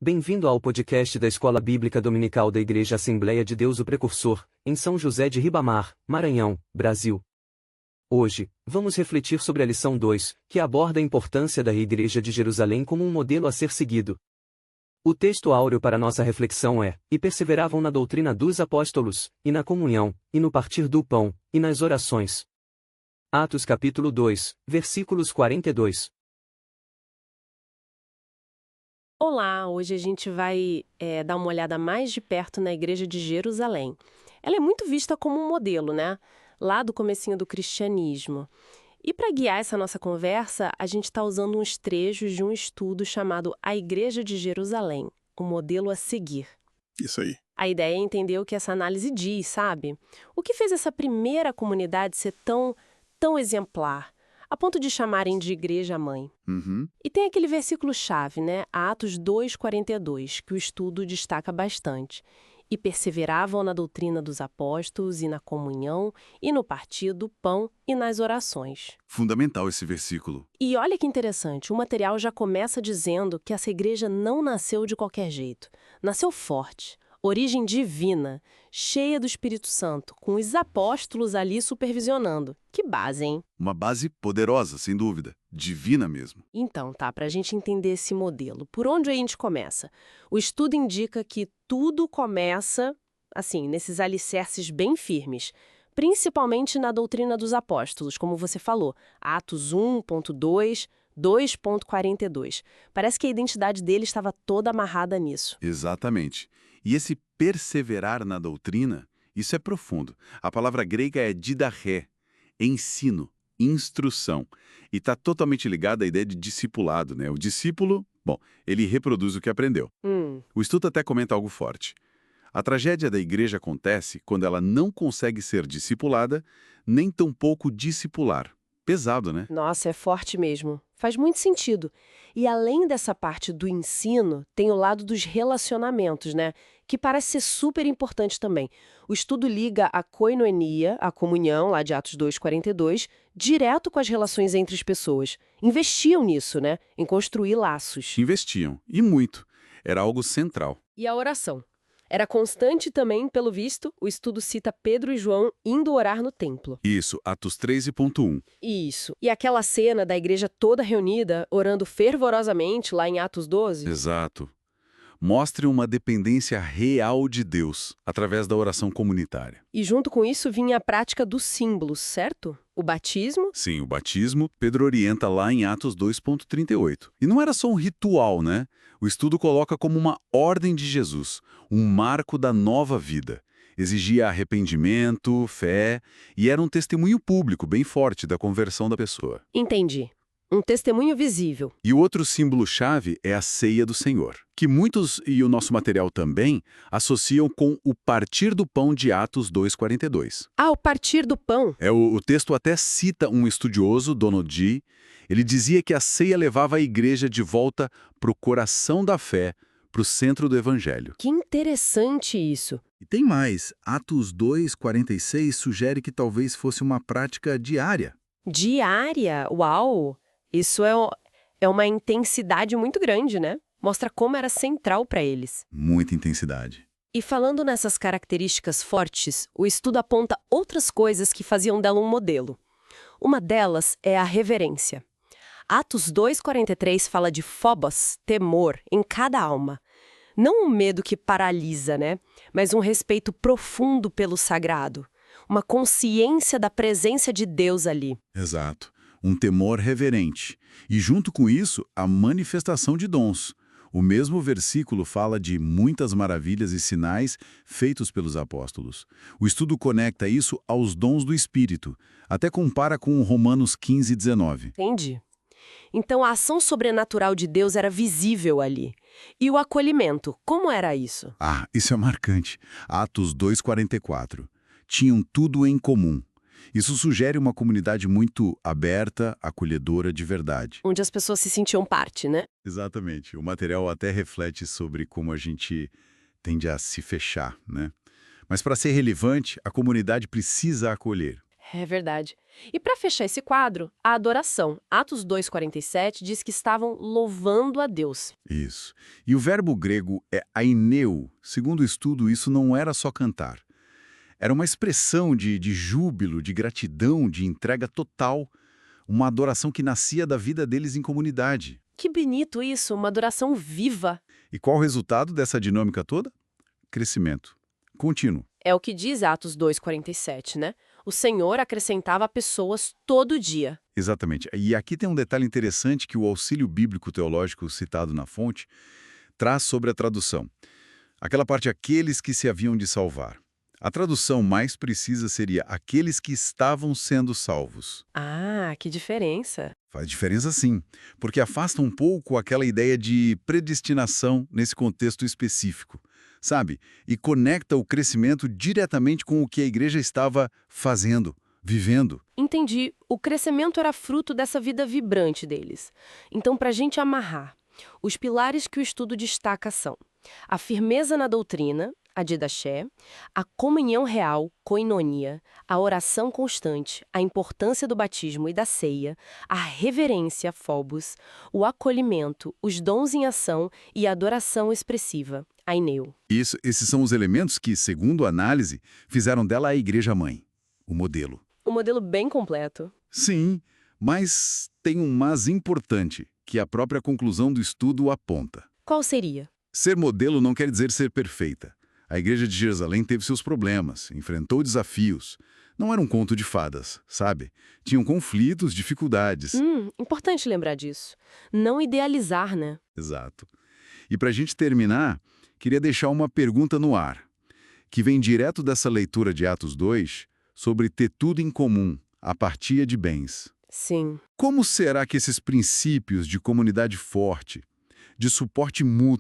Bem-vindo ao podcast da Escola Bíblica Dominical da Igreja Assembleia de Deus o Precursor, em São José de Ribamar, Maranhão, Brasil. Hoje, vamos refletir sobre a lição 2, que aborda a importância da Igreja de Jerusalém como um modelo a ser seguido. O texto áureo para nossa reflexão é: e perseveravam na doutrina dos apóstolos, e na comunhão, e no partir do pão, e nas orações. Atos capítulo 2, versículos 42. Olá, hoje a gente vai dar uma olhada mais de perto na Igreja de Jerusalém. Ela é muito vista como um modelo, né? Lá do comecinho do cristianismo. E para guiar essa nossa conversa, a gente está usando uns trechos de um estudo chamado A Igreja de Jerusalém, o modelo a seguir. Isso aí. A ideia é entender o que essa análise diz, sabe? O que fez essa primeira comunidade ser tão exemplar, a ponto de chamarem de igreja-mãe. Uhum. E tem aquele versículo-chave, né? Atos 2,42, que o estudo destaca bastante. E perseveravam na doutrina dos apóstolos e na comunhão, e no partir do pão e nas orações. Fundamental esse versículo. E olha que interessante, o material já começa dizendo que essa igreja não nasceu de qualquer jeito. Nasceu forte, origem divina, cheia do Espírito Santo, com os apóstolos ali supervisionando. Que base, hein? Uma base poderosa, sem dúvida. Divina mesmo. Então, tá, para a gente entender esse modelo, por onde a gente começa? O estudo indica que tudo começa, assim, nesses alicerces bem firmes, principalmente na doutrina dos apóstolos, como você falou, Atos 1.2, 2.42. Parece que a identidade dele estava toda amarrada nisso. Exatamente. E esse perseverar na doutrina, isso é profundo. A palavra grega é didarré, ensino, instrução. E está totalmente ligado à ideia de discipulado, né? O discípulo, bom, ele reproduz o que aprendeu. O estudo até comenta algo forte. A tragédia da igreja acontece quando ela não consegue ser discipulada, nem tampouco discipular. Pesado, né? Nossa, é forte mesmo. Faz muito sentido. E além dessa parte do ensino, tem o lado dos relacionamentos, né? Que parece ser super importante também. O estudo liga a koinonia, a comunhão, lá de Atos 2,42, direto com as relações entre as pessoas. Investiam nisso, né? Em construir laços. Investiam. E muito. Era algo central. E a oração? Era constante também, pelo visto, o estudo cita Pedro e João indo orar no templo. Isso, Atos 13.1. Isso. E aquela cena da igreja toda reunida, orando fervorosamente, lá em Atos 12? Exato. Mostre uma dependência real de Deus, através da oração comunitária. E junto com isso vinha a prática dos símbolos, certo? O batismo? Sim, o batismo, Pedro orienta lá em Atos 2.38. E não era só um ritual, né? O estudo coloca como uma ordem de Jesus, um marco da nova vida. Exigia arrependimento, fé, e era um testemunho público bem forte da conversão da pessoa. Entendi. Um testemunho visível. E o outro símbolo-chave é a ceia do Senhor, que muitos, e o nosso material também, associam com o partir do pão de Atos 2,42. Ah, o partir do pão. O texto até cita um estudioso, Donald G. Ele dizia que a ceia levava a igreja de volta para o coração da fé, para o centro do evangelho. Que interessante isso. E tem mais. Atos 2,46 sugere que talvez fosse uma prática diária. Diária? Uau! Isso é uma intensidade muito grande, né? Mostra como era central para eles. Muita intensidade. E falando nessas características fortes, o estudo aponta outras coisas que faziam dela um modelo. Uma delas é a reverência. Atos 2,43 fala de phobos, temor, em cada alma. Não um medo que paralisa, né? Mas um respeito profundo pelo sagrado. Uma consciência da presença de Deus ali. Exato. Um temor reverente. E junto com isso, a manifestação de dons. O mesmo versículo fala de muitas maravilhas e sinais feitos pelos apóstolos. O estudo conecta isso aos dons do Espírito. Até compara com Romanos 15:19. Entendi. Então a ação sobrenatural de Deus era visível ali. E o acolhimento, como era isso? Ah, isso é marcante. Atos 2,44. Tinham tudo em comum. Isso sugere uma comunidade muito aberta, acolhedora de verdade. Onde as pessoas se sentiam parte, né? Exatamente. O material até reflete sobre como a gente tende a se fechar, né? Mas para ser relevante, a comunidade precisa acolher. É verdade. E para fechar esse quadro, a adoração. Atos 2:47 diz que estavam louvando a Deus. Isso. E o verbo grego é aineu. Segundo o estudo, isso não era só cantar. Era uma expressão de júbilo, de gratidão, de entrega total, uma adoração que nascia da vida deles em comunidade. Que bonito isso, uma adoração viva. E qual o resultado dessa dinâmica toda? Crescimento contínuo. É o que diz Atos 2:47, né? O Senhor acrescentava pessoas todo dia. Exatamente. E aqui tem um detalhe interessante que o auxílio bíblico teológico citado na fonte traz sobre a tradução. Aquela parte, aqueles que se haviam de salvar. A tradução mais precisa seria aqueles que estavam sendo salvos. Ah, que diferença. Faz diferença sim, porque afasta um pouco aquela ideia de predestinação nesse contexto específico, sabe? E conecta o crescimento diretamente com o que a igreja estava fazendo, vivendo. Entendi. O crescimento era fruto dessa vida vibrante deles. Então, para a gente amarrar, os pilares que o estudo destaca são a firmeza na doutrina, a didaché, a comunhão real, koinonia, a oração constante, a importância do batismo e da ceia, a reverência, phobos, o acolhimento, os dons em ação e a adoração expressiva, aineu. Esses são os elementos que, segundo a análise, fizeram dela a igreja-mãe, o modelo. Um modelo bem completo. Sim, mas tem um mas importante, que a própria conclusão do estudo aponta. Qual seria? Ser modelo não quer dizer ser perfeita. A igreja de Jerusalém teve seus problemas, enfrentou desafios. Não era um conto de fadas, sabe? Tinham conflitos, dificuldades. Importante lembrar disso. Não idealizar, né? Exato. E para a gente terminar, queria deixar uma pergunta no ar, que vem direto dessa leitura de Atos 2, sobre ter tudo em comum, a partilha de bens. Sim. Como será que esses princípios de comunidade forte, de suporte mútuo,